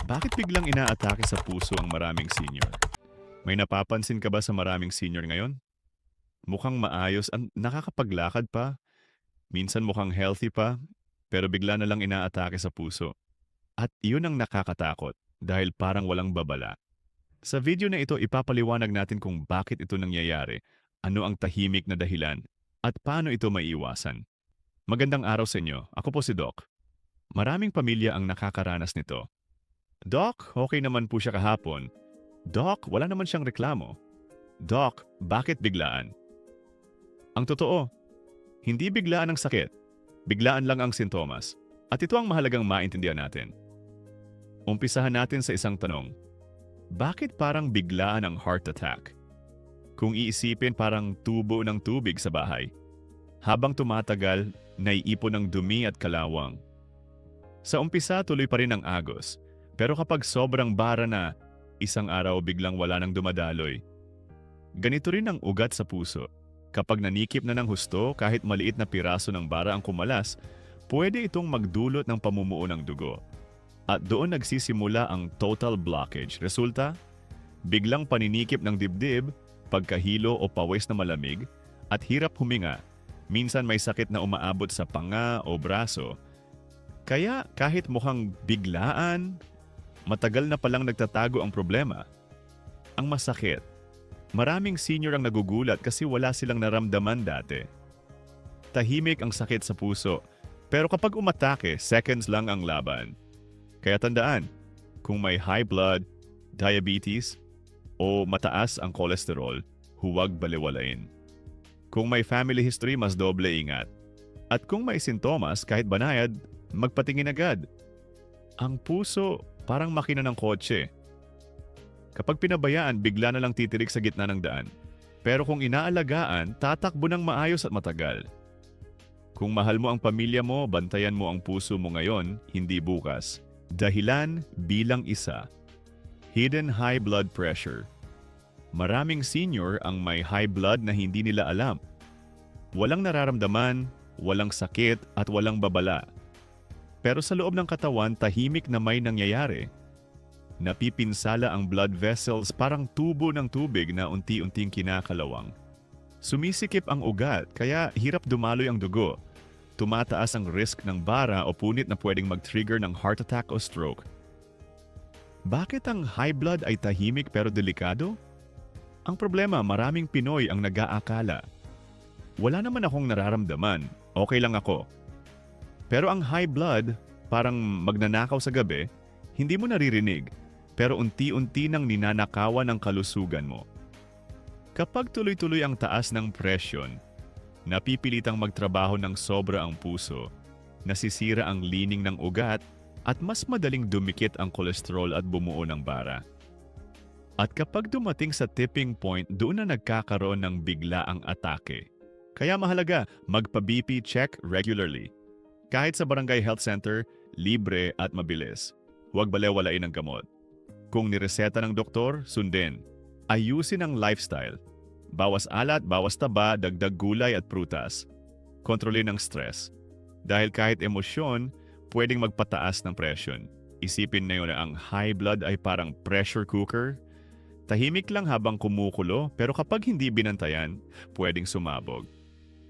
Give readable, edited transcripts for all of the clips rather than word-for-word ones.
Bakit biglang inaatake sa puso ang maraming senior? May napapansin ka ba sa maraming senior ngayon? Mukhang maayos at nakakapaglakad pa. Minsan mukhang healthy pa, pero bigla na lang inaatake sa puso. At iyon ang nakakatakot dahil parang walang babala. Sa video na ito, ipapaliwanag natin kung bakit ito nangyayari, ano ang tahimik na dahilan, at paano ito maiiwasan. Magandang araw sa inyo. Ako po si Doc. Maraming pamilya ang nakakaranas nito. Doc, okay naman po siya kahapon. Doc, wala naman siyang reklamo. Doc, bakit biglaan? Ang totoo, hindi biglaan ang sakit. Biglaan lang ang sintomas. At ito ang mahalagang maintindihan natin. Umpisahan natin sa isang tanong. Bakit parang biglaan ang heart attack? Kung iisipin parang tubo ng tubig sa bahay. Habang tumatagal, naiipon ng dumi at kalawang. Sa umpisa, tuloy pa rin ang agos. Pero kapag sobrang bara na, isang araw biglang wala nang dumadaloy. Ganito rin ang ugat sa puso. Kapag nanikip na ng husto, kahit maliit na piraso ng bara ang kumalas, pwede itong magdulot ng pamumuo ng dugo. At doon nagsisimula ang total blockage. Resulta, biglang paninikip ng dibdib, pagkahilo o pawis na malamig, at hirap huminga. Minsan may sakit na umaabot sa panga o braso. Kaya kahit mukhang biglaan, matagal na palang nagtatago ang problema. Ang masakit, maraming senior ang nagugulat kasi wala silang naramdaman dati. Tahimik ang sakit sa puso, pero kapag umatake, seconds lang ang laban. Kaya tandaan, kung may high blood, diabetes, o mataas ang kolesterol, huwag baliwalain. Kung may family history, mas doble ingat. At kung may sintomas, kahit banayad, magpatingin agad. Ang puso, parang makina ng kotse. Kapag pinabayaan, bigla na lang titirik sa gitna ng daan. Pero kung inaalagaan, tatakbo ng maayos at matagal. Kung mahal mo ang pamilya mo, bantayan mo ang puso mo ngayon, hindi bukas. Dahilan bilang isa. Hidden high blood pressure. Maraming senior ang may high blood na hindi nila alam. Walang nararamdaman, walang sakit at walang babala. Pero sa loob ng katawan, tahimik na may nangyayari. Napipinsala ang blood vessels parang tubo ng tubig na unti-unting kinakalawang. Sumisikip ang ugat kaya hirap dumaloy ang dugo. Tumataas ang risk ng bara o punit na pwedeng mag-trigger ng heart attack o stroke. Bakit ang high blood ay tahimik pero delikado? Ang problema, maraming Pinoy ang nag-aakala. Wala naman akong nararamdaman, okay lang ako. Pero ang high blood, parang magnanakaw sa gabi, hindi mo naririnig, pero unti-unti nang ninanakawan ang kalusugan mo. Kapag tuloy-tuloy ang taas ng presyon, napipilitang magtrabaho ng sobra ang puso, nasisira ang lining ng ugat, at mas madaling dumikit ang kolesterol at bumuo ng bara. At kapag dumating sa tipping point, doon na nagkakaroon ng biglaang atake. Kaya mahalaga, magpa-BP check regularly. Kahit sa barangay health center, libre at mabilis. Huwag balewalain ang gamot. Kung nireseta ng doktor, sundin. Ayusin ang lifestyle. Bawas alat, bawas taba, dagdag gulay at prutas. Kontrolin ang stress. Dahil kahit emosyon, pwedeng magpataas ng presyon. Isipin na yun na ang high blood ay parang pressure cooker. Tahimik lang habang kumukulo, pero kapag hindi binantayan, pwedeng sumabog.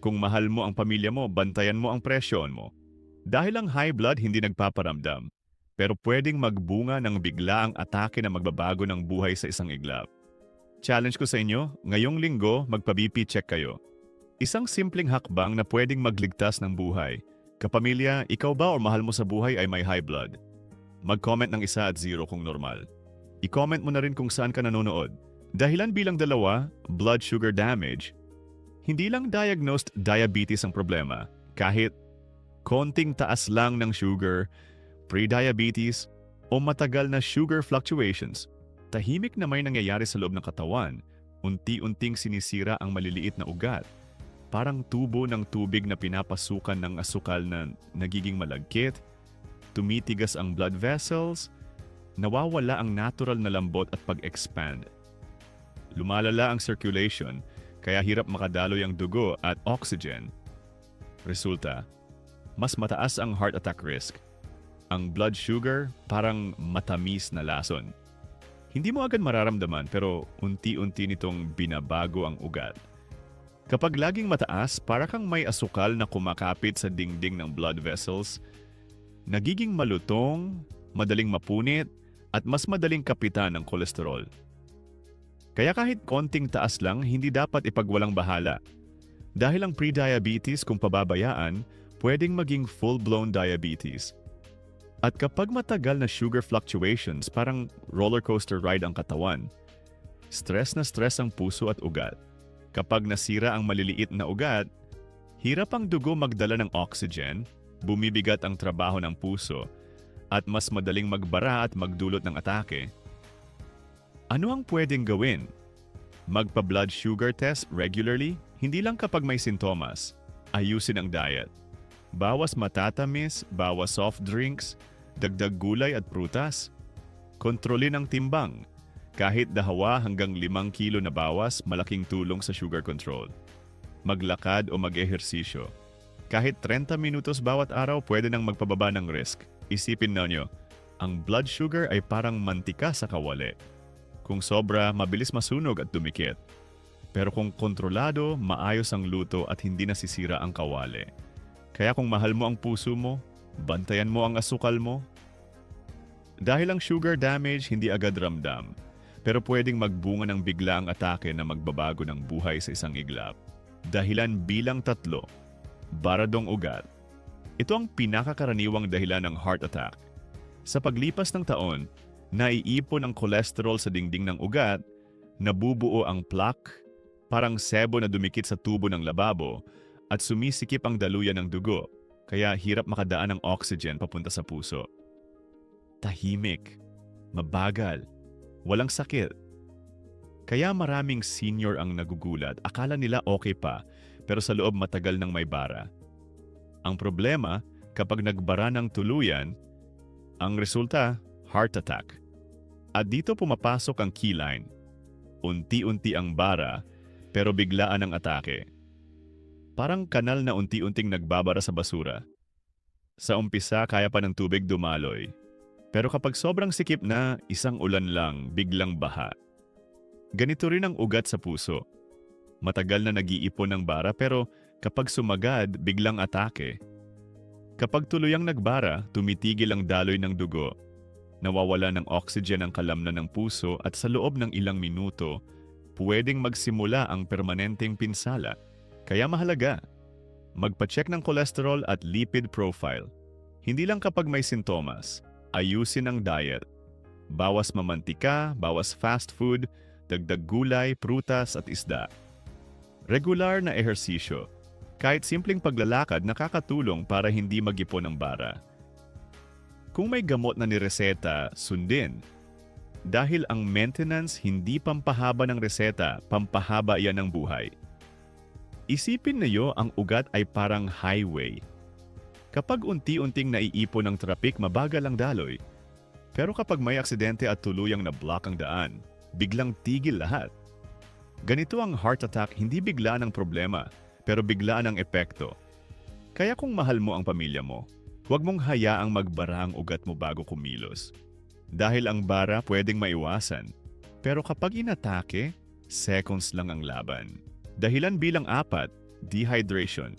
Kung mahal mo ang pamilya mo, bantayan mo ang presyon mo. Dahil ang high blood hindi nagpaparamdam, pero pwedeng magbunga ng biglaang atake na magbabago ng buhay sa isang iglap. Challenge ko sa inyo, ngayong linggo, magpa-BP check kayo. Isang simpleng hakbang na pwedeng magligtas ng buhay. Kapamilya, ikaw ba o mahal mo sa buhay ay may high blood? Mag-comment ng 1 at 0 kung normal. I-comment mo na rin kung saan ka nanonood. Dahilan bilang 2, blood sugar damage. Hindi lang diagnosed diabetes ang problema. Kahit konting taas lang ng sugar, pre-diabetes, o matagal na sugar fluctuations, tahimik na may nangyayari sa loob ng katawan, unti-unting sinisira ang maliliit na ugat. Parang tubo ng tubig na pinapasukan ng asukal na nagiging malagkit, tumitigas ang blood vessels, nawawala ang natural na lambot at pag-expand. Lumalala ang circulation, kaya hirap makadaloy ang dugo at oxygen. Resulta, mas mataas ang heart attack risk. Ang blood sugar parang matamis na lason. Hindi mo agad mararamdaman pero unti-unti nitong binabago ang ugat. Kapag laging mataas, para kang may asukal na kumakapit sa dingding ng blood vessels, nagiging malutong, madaling mapunit, at mas madaling kapitan ng kolesterol. Kaya kahit konting taas lang, hindi dapat ipagwalang bahala. Dahil ang pre-diabetes kung pababayaan, pwedeng maging full-blown diabetes. At kapag matagal na sugar fluctuations, parang roller coaster ride ang katawan, stress na stress ang puso at ugat. Kapag nasira ang maliliit na ugat, hirap ang dugo magdala ng oxygen, bumibigat ang trabaho ng puso, at mas madaling magbara at magdulot ng atake. Ano ang pwedeng gawin? Magpa-blood sugar test regularly, hindi lang kapag may sintomas. Ayusin ang diet. Bawas matatamis, bawas soft drinks, dagdag gulay at prutas. Kontrolin ang timbang. Kahit dahawa hanggang 5 kilo na bawas, malaking tulong sa sugar control. Maglakad o mag-ehersisyo. Kahit 30 minutos bawat araw, pwede nang magpababa ng risk. Isipin ninyo, ang blood sugar ay parang mantika sa kawali. Kung sobra, mabilis masunog at dumikit. Pero kung kontrolado, maayos ang luto at hindi nasisira ang kawali. Kaya kung mahal mo ang puso mo, bantayan mo ang asukal mo. Dahil ang sugar damage hindi agad ramdam, pero pwedeng magbunga ng bigla ang atake na magbabago ng buhay sa isang iglap. Dahilan bilang 3, baradong ugat. Ito ang pinakakaraniwang dahilan ng heart attack. Sa paglipas ng taon, naiipon ang cholesterol sa dingding ng ugat, nabubuo ang plaque, parang sebo na dumikit sa tubo ng lababo, at sumisikip ang daluyan ng dugo, kaya hirap makadaan ng oxygen papunta sa puso. Tahimik, mabagal, walang sakit. Kaya maraming senior ang nagugulat, akala nila okay pa, pero sa loob matagal nang may bara. Ang problema, kapag nagbara ng tuluyan, ang resulta, heart attack. At dito pumapasok ang key line. Unti-unti ang bara, pero biglaan ang atake. Parang kanal na unti-unting nagbabara sa basura. Sa umpisa, kaya pa ng tubig dumaloy. Pero kapag sobrang sikip na, isang ulan lang, biglang baha. Ganito rin ang ugat sa puso. Matagal na nag-iipon ng bara pero kapag sumagad, biglang atake. Kapag tuluyang nagbara, tumitigil ang daloy ng dugo. Nawawala ng oxygen ang kalamnan ng puso at sa loob ng ilang minuto, pwedeng magsimula ang permanenteng pinsala. Kaya mahalaga, magpa-check ng cholesterol at lipid profile. Hindi lang kapag may sintomas. Ayusin ang diet. Bawas mamantika, bawas fast food, dagdag gulay, prutas at isda. Regular na ehersisyo. Kahit simpleng paglalakad nakakatulong para hindi mag-ipon ng bara. Kung may gamot na nireseta, sundin. Dahil ang maintenance hindi pampahaba ng reseta, pampahaba yan ng buhay. Isipin niyo ang ugat ay parang highway. Kapag unti-unting naiipon ng trapik, mabagal ang daloy. Pero kapag may aksidente at tuluyang na-block ang daan, biglang tigil lahat. Ganito ang heart attack, hindi biglaan ang problema, pero biglaan ang epekto. Kaya kung mahal mo ang pamilya mo, huwag mong hayaang magbara ang ugat mo bago kumilos. Dahil ang bara pwedeng maiwasan, pero kapag inatake, seconds lang ang laban. Dahilan bilang 4, dehydration.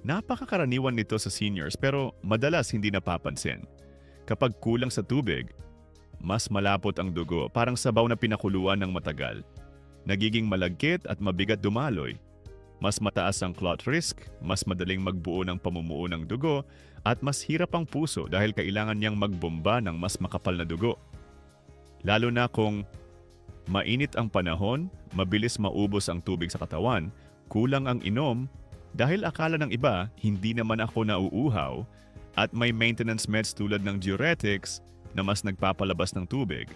Napakakaraniwan nito sa seniors pero madalas hindi napapansin. Kapag kulang sa tubig, mas malapot ang dugo, parang sabaw na pinakuluan ng matagal. Nagiging malagkit at mabigat dumaloy. Mas mataas ang clot risk, mas madaling magbuo ng pamumuo ng dugo, at mas hirap ang puso dahil kailangan niyang magbomba ng mas makapal na dugo. Lalo na kung mainit ang panahon, mabilis maubos ang tubig sa katawan, kulang ang inom, dahil akala ng iba, hindi naman ako nauuhaw, at may maintenance meds tulad ng diuretics na mas nagpapalabas ng tubig.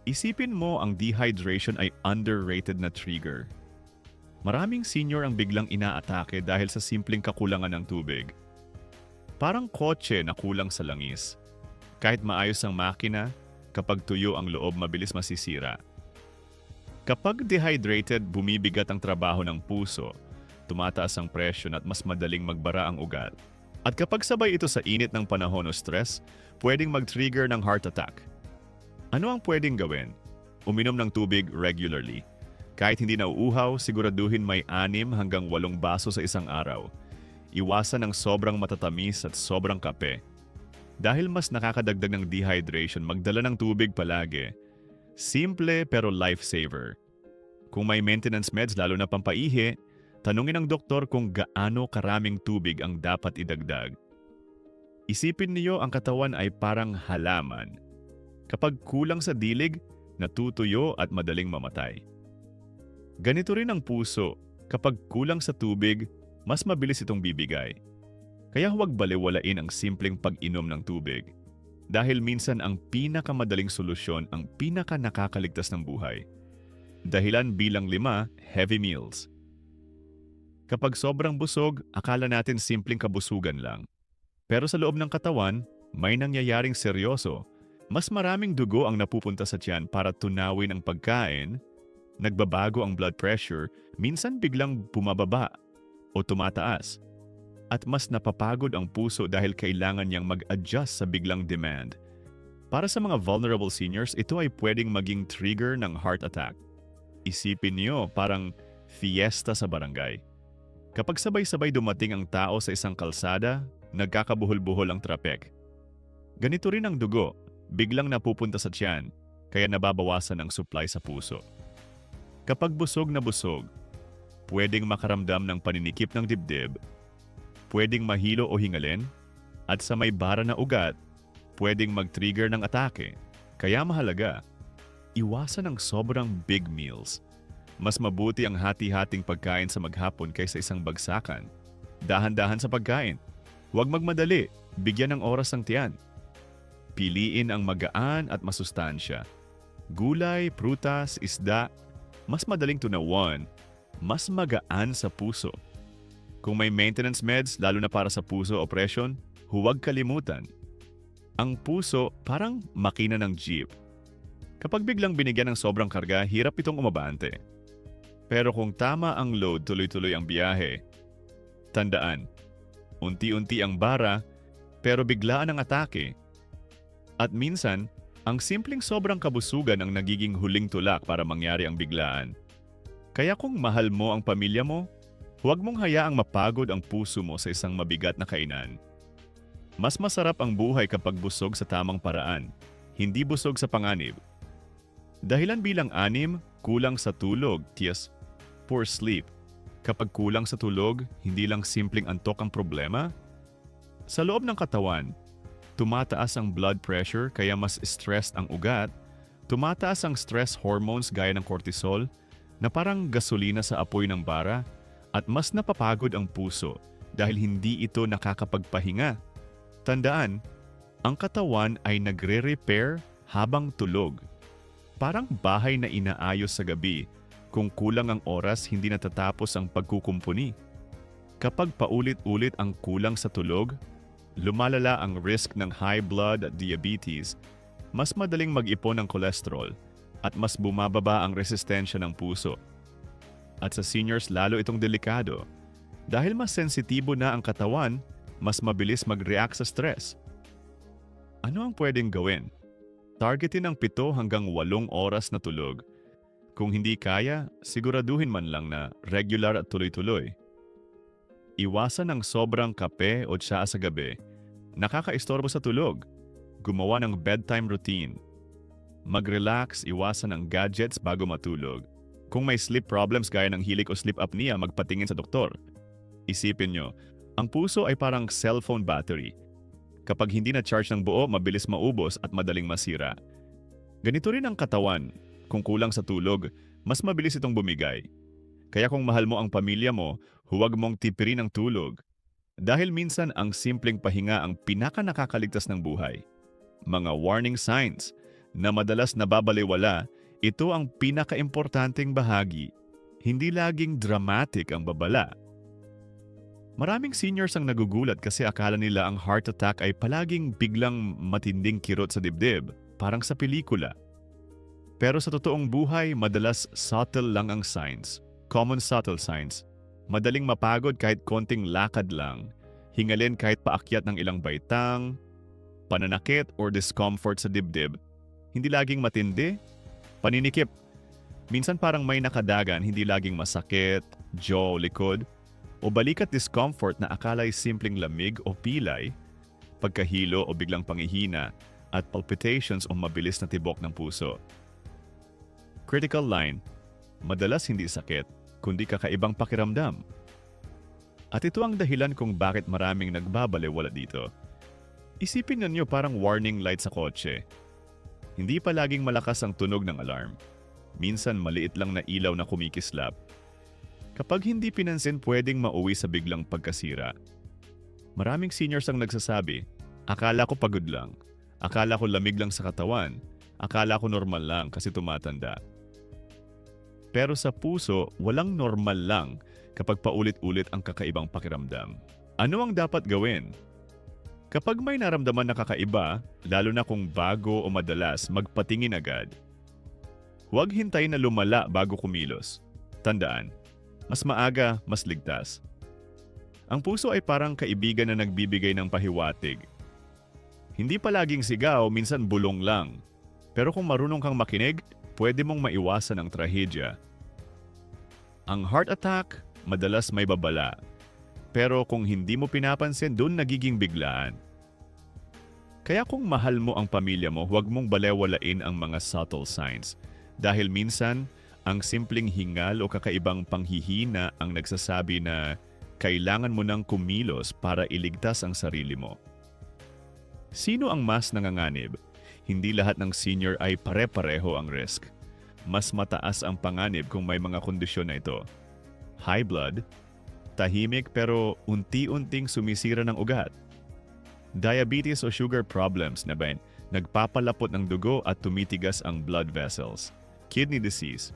Isipin mo ang dehydration ay underrated na trigger. Maraming senior ang biglang inaatake dahil sa simpleng kakulangan ng tubig. Parang kotse na kulang sa langis. Kahit maayos ang makina, kapag tuyo ang loob mabilis masisira. Kapag dehydrated, bumibigat ang trabaho ng puso, tumataas ang presyon at mas madaling magbara ang ugat. At kapag sabay ito sa init ng panahon o stress, pwedeng mag-trigger ng heart attack. Ano ang pwedeng gawin? Uminom ng tubig regularly. Kahit hindi nauuhaw, siguraduhin may 6 hanggang 8 baso sa isang araw. Iwasan ng sobrang matatamis at sobrang kape. Dahil mas nakakadagdag ng dehydration, magdala ng tubig palagi. Simple pero lifesaver. Kung may maintenance meds lalo na pampaihi, tanungin ng doktor kung gaano karaming tubig ang dapat idagdag. Isipin niyo ang katawan ay parang halaman. Kapag kulang sa dilig, natutuyo at madaling mamatay. Ganito rin ang puso. Kapag kulang sa tubig, mas mabilis itong bibigay. Kaya huwag balewalain ang simpleng pag-inom ng tubig. Dahil minsan ang pinakamadaling solusyon ang pinaka-nakakaligtas ng buhay. Dahilan bilang 5, heavy meals. Kapag sobrang busog, akala natin simpleng kabusugan lang. Pero sa loob ng katawan, may nangyayaring seryoso. Mas maraming dugo ang napupunta sa tiyan para tunawin ang pagkain, nagbabago ang blood pressure, minsan biglang bumababa o tumataas. At mas napapagod ang puso dahil kailangan niyang mag-adjust sa biglang demand. Para sa mga vulnerable seniors, ito ay pwedeng maging trigger ng heart attack. Isipin niyo parang fiesta sa barangay. Kapag sabay-sabay dumating ang tao sa isang kalsada, nagkakabuhol-buhol ang trapek. Ganito rin ang dugo, biglang napupunta sa tiyan, kaya nababawasan ang supply sa puso. Kapag busog na busog, pwedeng makaramdam ng paninikip ng dibdib, pwedeng mahilo o hingalin, at sa may bara na ugat, pwedeng mag-trigger ng atake. Kaya mahalaga, iwasan ang sobrang big meals. Mas mabuti ang hati-hating pagkain sa maghapon kaysa isang bagsakan. Dahan-dahan sa pagkain. Huwag magmadali, bigyan ng oras ang tiyan. Piliin ang magaan at masustansya. Gulay, prutas, isda, mas madaling tunawan, mas magaan sa puso. Kung may maintenance meds, lalo na para sa puso o presyon, huwag kalimutan. Ang puso parang makina ng jeep. Kapag biglang binigyan ng sobrang karga, hirap itong umabante. Pero kung tama ang load, tuloy-tuloy ang biyahe. Tandaan, unti-unti ang bara, pero biglaan ang atake. At minsan, ang simpleng sobrang kabusugan ang nagiging huling tulak para mangyari ang biglaan. Kaya kung mahal mo ang pamilya mo, huwag mong hayaang mapagod ang puso mo sa isang mabigat na kainan. Mas masarap ang buhay kapag busog sa tamang paraan, hindi busog sa panganib. Dahilan bilang 6, kulang sa tulog, poor sleep. Kapag kulang sa tulog, hindi lang simpleng antok ang problema. Sa loob ng katawan, tumataas ang blood pressure kaya mas stressed ang ugat, tumataas ang stress hormones gaya ng cortisol na parang gasolina sa apoy ng bara at mas napapagod ang puso dahil hindi ito nakakapagpahinga. Tandaan, ang katawan ay nagre-repair habang tulog. Parang bahay na inaayos sa gabi, kung kulang ang oras hindi natatapos ang pagkukumpuni. Kapag paulit-ulit ang kulang sa tulog, lumalala ang risk ng high blood at diabetes, mas madaling mag-ipon ng cholesterol, at mas bumababa ang resistensya ng puso. At sa seniors lalo itong delikado. Dahil mas sensitibo na ang katawan, mas mabilis mag-react sa stress. Ano ang pwedeng gawin? Targetin ang 7 hanggang 8 oras na tulog. Kung hindi kaya, siguraduhin man lang na regular at tuloy-tuloy. Iwasan ang sobrang kape o tsaa sa gabi. Nakakaistorbo sa tulog. Gumawa ng bedtime routine. Mag-relax, iwasan ang gadgets bago matulog. Kung may sleep problems gaya ng hilik o sleep apnea, magpatingin sa doktor. Isipin nyo, ang puso ay parang cellphone battery. Kapag hindi na-charge ng buo, mabilis maubos at madaling masira. Ganito rin ang katawan. Kung kulang sa tulog, mas mabilis itong bumigay. Kaya kung mahal mo ang pamilya mo, huwag mong tipirin ang tulog. Dahil minsan ang simpleng pahinga ang pinaka-nakakaligtas ng buhay. Mga warning signs na madalas nababalewala, ito ang pinaka-importanteng bahagi. Hindi laging dramatic ang babala. Maraming seniors ang nagugulat kasi akala nila ang heart attack ay palaging biglang matinding kirot sa dibdib, parang sa pelikula. Pero sa totoong buhay, madalas subtle lang ang signs. Common subtle signs. Madaling mapagod kahit konting lakad lang. hingalin kahit paakyat ng ilang baitang, pananakit or discomfort sa dibdib, hindi laging matindi, paninikip. Minsan parang may nakadagan, hindi laging masakit, jaw, likod, o balikat discomfort na akala'y simpleng lamig o pilay, pagkahilo o biglang pangihina, at palpitations o mabilis na tibok ng puso. Critical line, madalas hindi sakit, kundi kakaibang pakiramdam. At ito ang dahilan kung bakit maraming nagbabalewala dito. Isipin ninyo parang warning light sa kotse. Hindi pa laging malakas ang tunog ng alarm. Minsan maliit lang na ilaw na kumikislap. Kapag hindi pinansin, pwedeng mauwi sa biglang pagkasira. Maraming seniors ang nagsasabi, akala ko pagod lang, akala ko lamig lang sa katawan, akala ko normal lang kasi tumatanda. Pero sa puso, walang normal lang kapag paulit-ulit ang kakaibang pakiramdam. Ano ang dapat gawin? Kapag may naramdaman na kakaiba, lalo na kung bago o madalas, magpatingin agad. Huwag hintayin na lumala bago kumilos. Tandaan, mas maaga, mas ligtas. Ang puso ay parang kaibigan na nagbibigay ng pahiwatig. Hindi palaging sigaw, minsan bulong lang. Pero kung marunong kang makinig, pwede mong maiwasan ang trahedya. Ang heart attack, madalas may babala. Pero kung hindi mo pinapansin, doon nagiging biglaan. Kaya kung mahal mo ang pamilya mo, huwag mong balewalain ang mga subtle signs. Dahil minsan, ang simpleng hingal o kakaibang panghihina ang nagsasabi na kailangan mo nang kumilos para iligtas ang sarili mo. Sino ang mas nanganganib? Hindi lahat ng senior ay pare-pareho ang risk. Mas mataas ang panganib kung may mga kondisyon na ito. High blood, tahimik pero unti-unting sumisira ng ugat. Diabetes o sugar problems na nagpapalapot ng dugo at tumitigas ang blood vessels. Kidney disease.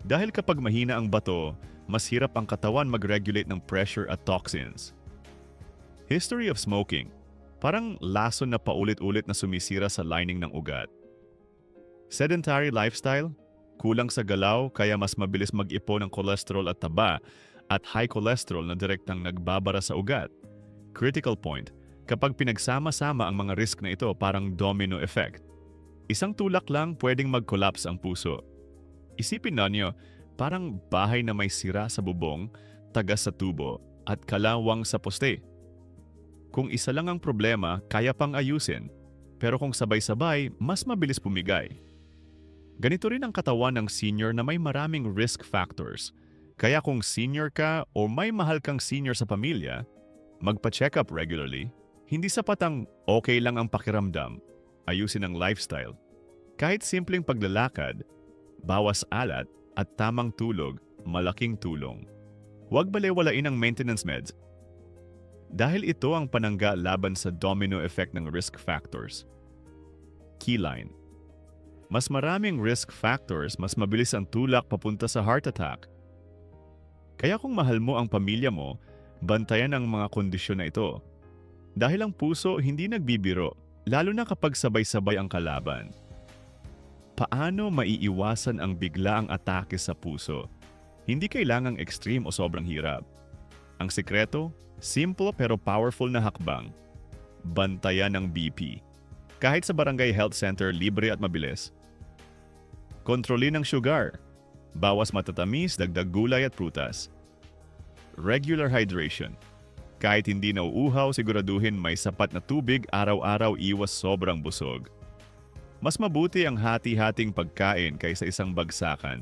Dahil kapag mahina ang bato, mas hirap ang katawan mag-regulate ng pressure at toxins. History of smoking. Parang lason na paulit-ulit na sumisira sa lining ng ugat. Sedentary lifestyle. Kulang sa galaw kaya mas mabilis mag-ipon ng cholesterol at taba at high cholesterol na direktang nagbabara sa ugat. Critical point. Kapag pinagsama-sama ang mga risk na ito, parang domino effect. Isang tulak lang pwedeng mag-collapse ang puso. Isipin ninyo, parang bahay na may sira sa bubong, tagas sa tubo, at kalawang sa poste. Kung isa lang ang problema, kaya pang ayusin. Pero kung sabay-sabay, mas mabilis pumigay. Ganito rin ang katawan ng senior na may maraming risk factors. Kaya kung senior ka o may mahal kang senior sa pamilya, magpa-check up regularly. Hindi sapat ang okay lang ang pakiramdam. Ayusin ang lifestyle. Kahit simpleng paglalakad, bawas alat at tamang tulog, malaking tulong. Huwag balewalain ang maintenance meds. Dahil ito ang panangga laban sa domino effect ng risk factors. Keyline. Mas maraming risk factors, mas mabilis ang tulak papunta sa heart attack. Kaya kung mahal mo ang pamilya mo, bantayan ang mga kondisyon na ito. Dahil ang puso hindi nagbibiro, lalo na kapag sabay-sabay ang kalaban. Paano maiiwasan ang biglaang atake sa puso? Hindi kailangang extreme o sobrang hirap. Ang sikreto, simple pero powerful na hakbang. Bantayan ang BP. Kahit sa barangay health center, libre at mabilis. Kontrolin ang sugar. Bawas matatamis, dagdag gulay at prutas. Regular hydration. Kahit hindi nauuhaw, siguraduhin may sapat na tubig araw-araw, iwas sobrang busog. Mas mabuti ang hati-hating pagkain kaysa isang bagsakan.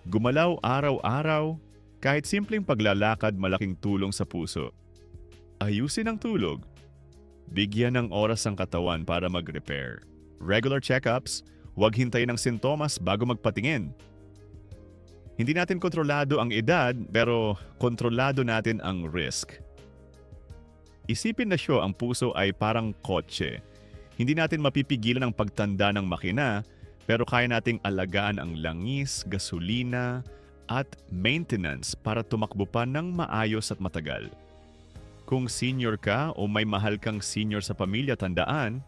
Gumalaw araw-araw, kahit simpleng paglalakad malaking tulong sa puso. Ayusin ang tulog. Bigyan ng oras ang katawan para mag-repair. Regular check-ups, huwag hintayin ang sintomas bago magpatingin. Hindi natin kontrolado ang edad, pero kontrolado natin ang risk. Isipin na ang puso ay parang kotse. Hindi natin mapipigilan ang pagtanda ng makina, pero kaya nating alagaan ang langis, gasolina, at maintenance para tumakbo pa ng maayos at matagal. Kung senior ka o may mahal kang senior sa pamilya, tandaan,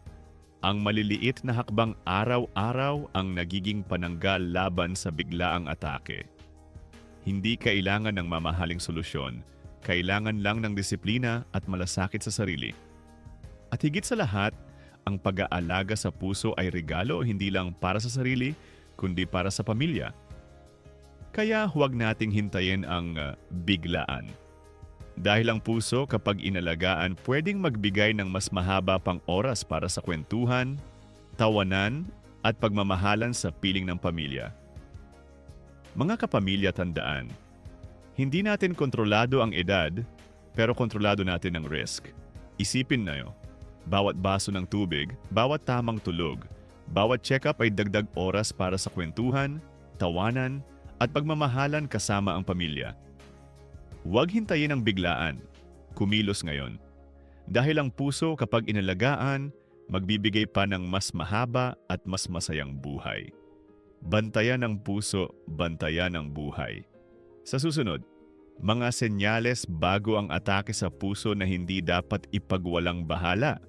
ang maliliit na hakbang araw-araw ang nagiging pananggal laban sa biglaang atake. Hindi kailangan ng mamahaling solusyon. Kailangan lang ng disiplina at malasakit sa sarili. At higit sa lahat, ang pag-aalaga sa puso ay regalo hindi lang para sa sarili, kundi para sa pamilya. Kaya huwag nating hintayin ang biglaan. Dahil ang puso kapag inalagaan pwedeng magbigay ng mas mahaba pang oras para sa kwentuhan, tawanan at pagmamahalan sa piling ng pamilya. Mga kapamilya, tandaan, hindi natin kontrolado ang edad, pero kontrolado natin ang risk. Isipin na bawat baso ng tubig, bawat tamang tulog, bawat check-up ay dagdag oras para sa kwentuhan, tawanan, at pagmamahalan kasama ang pamilya. Huwag hintayin ang biglaan. Kumilos ngayon. Dahil ang puso kapag inalagaan, magbibigay pa ng mas mahaba at mas masayang buhay. Bantayan ang puso, bantayan ang buhay. Sa susunod, mga senyales bago ang atake sa puso na hindi dapat ipagwalang bahala.